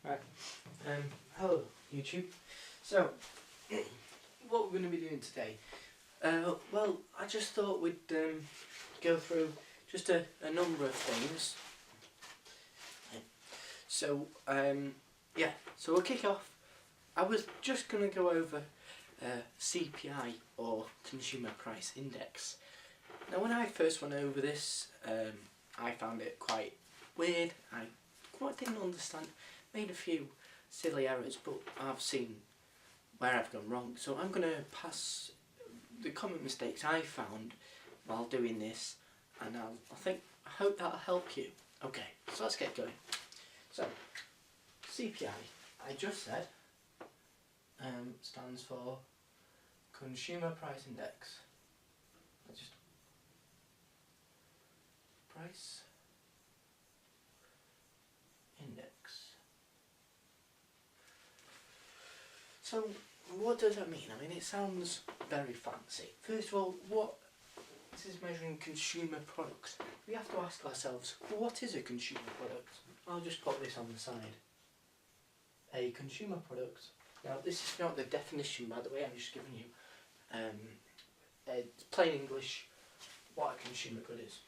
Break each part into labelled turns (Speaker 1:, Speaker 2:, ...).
Speaker 1: Right. Hello YouTube. So, what we're going to be doing today? Well, I just thought we'd go through just a number of things. So, yeah. So we'll kick off. I was just going to go over CPI or Consumer Price Index. Now, when I first went over this, I found it quite weird. I quite didn't understand. Made a few silly errors, but I've seen where I've gone wrong. So I'm going to pass the common mistakes I found while doing this, and I hope that'll help you. Okay, so let's get going. So CPI, I just said, stands for Consumer Price Index. Price Index. So what does that mean? I mean, it sounds very fancy. First of all, this is measuring consumer products. We have to ask ourselves, what is a consumer product? I'll just put this on the side. A consumer product. Now, this is not the definition, by the way. I'm just giving you plain English what a consumer good is.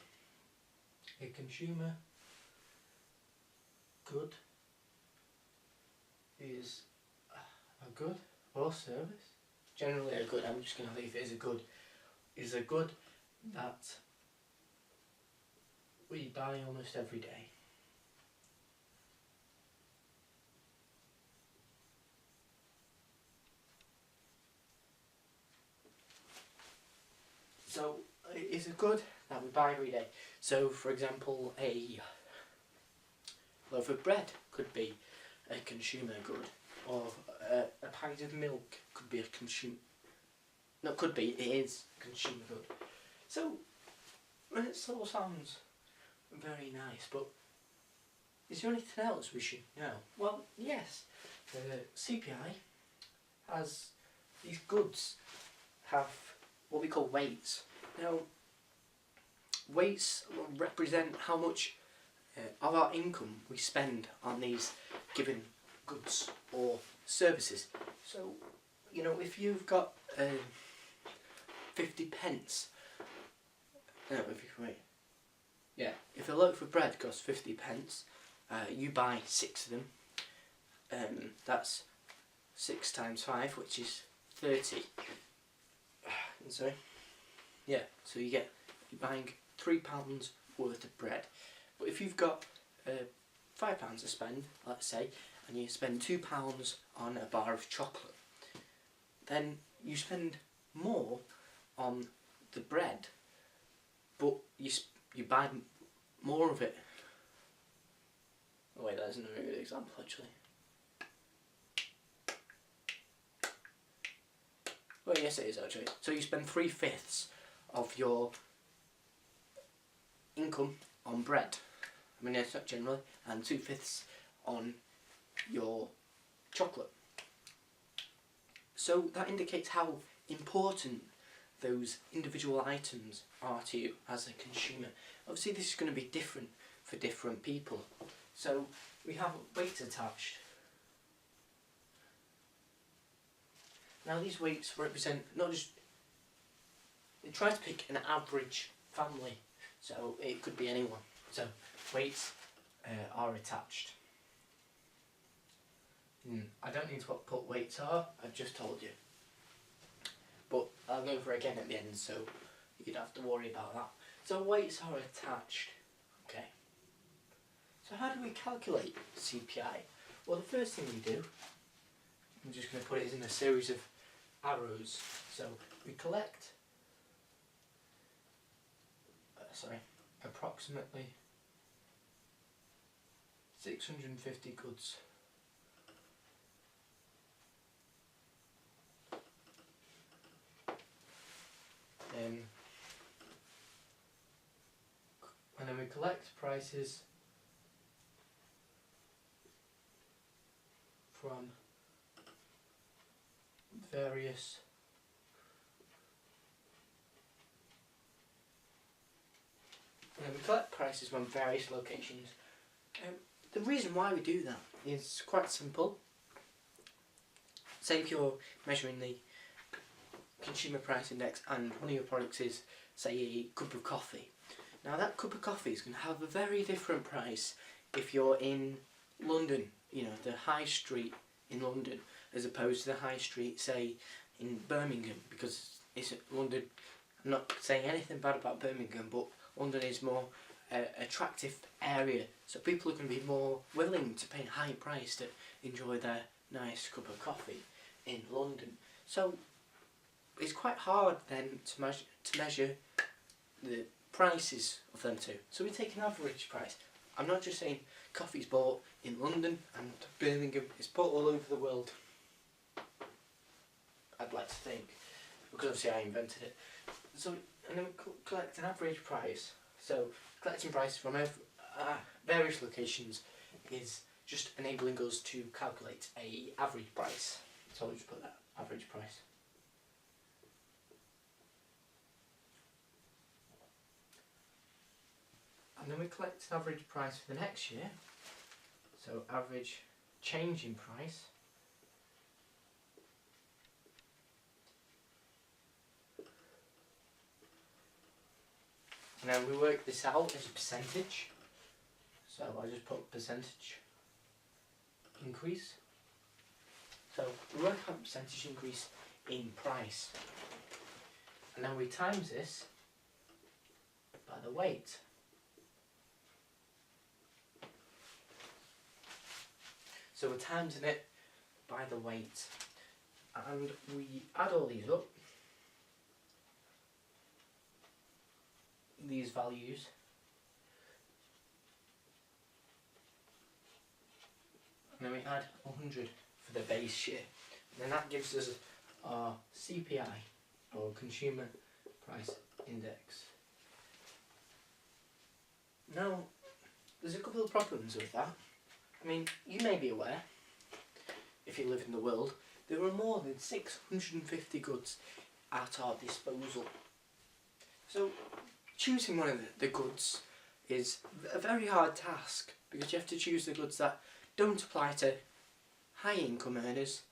Speaker 1: A consumer good is a good or service. Generally a good, I'm just going to leave it as a good, is a good that we buy almost every day. So it is a good that we buy every day. So for example, a loaf of bread could be a consumer good, or a pint of milk could be a consumer. No, could be. It is consumer good. So it all sounds very nice, but is there anything else we should know? Well, yes. The CPI has these goods have what we call weights. Now, weights represent how much of our income we spend on these given goods or services. So, you know, if you've got 50 pence, no, if a loaf of bread costs 50 pence, you buy 6 of them. That's 6 times 5, which is 30. Sorry. Yeah, so you're buying £3 worth of bread. But if you've got £5 to spend, let's say, and you spend £2 on a bar of chocolate, then you spend more on the bread, but you buy more of it. Oh wait, that isn't a very good example actually. Well, yes it is actually. So you spend 3/5 of your income on bread. I mean, it's not generally, and 2/5 on your chocolate. So that indicates how important those individual items are to you as a consumer. Obviously this is going to be different for different people. So we have weights attached. Now these weights represent not just, they try to pick an average family, so it could be anyone. So weights are attached. I don't need to put weights are, I've just told you. But I'll go over it again at the end, so you don't have to worry about that. So weights are attached. Okay. So how do we calculate CPI? Well, the first thing we do, I'm just going to put it in a series of arrows. So we collect, approximately 650 goods. And then we collect prices from various locations. The reason why we do that is quite simple. Say if you're measuring the consumer price index and one of your products is, say, a cup of coffee. Now that cup of coffee is going to have a very different price if you're in London, you know, the high street in London, as opposed to the high street, say, in Birmingham, because it's London. I'm not saying anything bad about Birmingham, but London is more attractive area, so people are going to be more willing to pay a high price to enjoy their nice cup of coffee in London. So it's quite hard then to measure the prices of them two. So we take an average price. I'm not just saying coffee's bought in London and Birmingham, it's bought all over the world. I'd like to think, because obviously I invented it. So, and then we collect an average price. So collecting prices from various locations is just enabling us to calculate a average price. So I'll just put that average price. And then we collect an average price for the next year. So average change in price. And then we work this out as a percentage. So I just put percentage increase. So we work out percentage increase in price. And then we times this by the weight. So we're timesing it by the weight. And we add all these up. These values. And then we add 100 for the base year. And then that gives us our CPI, or Consumer Price Index. Now, there's a couple of problems with that. I mean, you may be aware, if you live in the world, there are more than 650 goods at our disposal. So, choosing one of the goods is a very hard task, because you have to choose the goods that don't apply to high income earners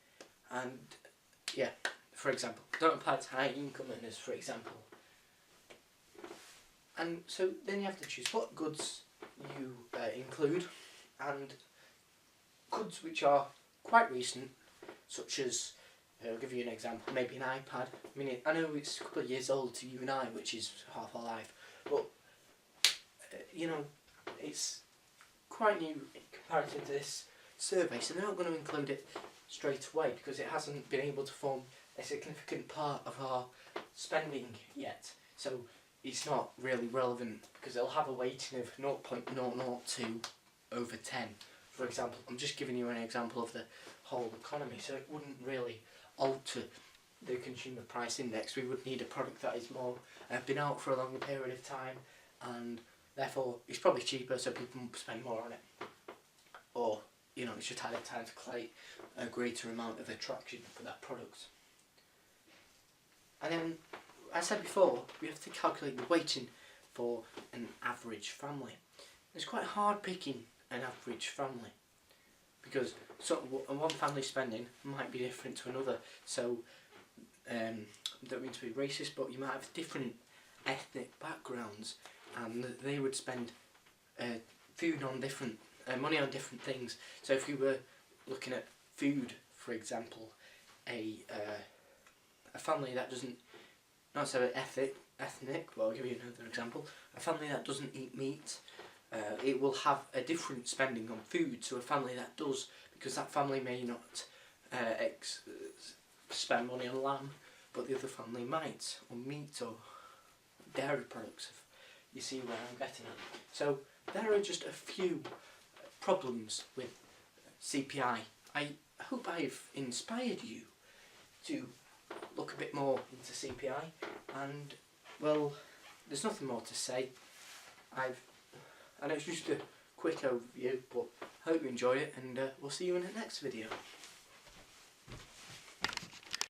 Speaker 1: and, yeah, for example, don't apply to high income earners, for example. And so then you have to choose what goods you include, and goods which are quite recent, such as, I'll give you an example, maybe an iPad. I mean, I know it's a couple of years old to you and I, which is half our life, but, you know, it's quite new in comparison to this survey, so they're not going to include it straight away because it hasn't been able to form a significant part of our spending yet. So it's not really relevant because it'll have a weighting of 0.002 over 10. For example, I'm just giving you an example of the whole economy, so it wouldn't really alter the consumer price index. We would need a product that is more been out for a longer period of time, and therefore it's probably cheaper, so people spend more on it. Or, you know, it's just had time to collect a greater amount of attraction for that product. And then, as I said before, we have to calculate the weighting for an average family. It's quite hard picking an average family because one family spending might be different to another. So, don't mean to be racist, but you might have different ethnic backgrounds, and they would spend food on different money on different things. So if you were looking at food, for example, a family that doesn't, not so ethnic, well, I'll give you another example. A family that doesn't eat meat, it will have a different spending on food to a family that does, because that family may not spend money on lamb, but the other family might, on meat or dairy products, if you see where I'm getting at. So there are just a few problems with CPI. I hope I've inspired you to look a bit more into CPI, and well, there's nothing more to say. I know it's just a quick overview, but I hope you enjoy it, and we'll see you in the next video.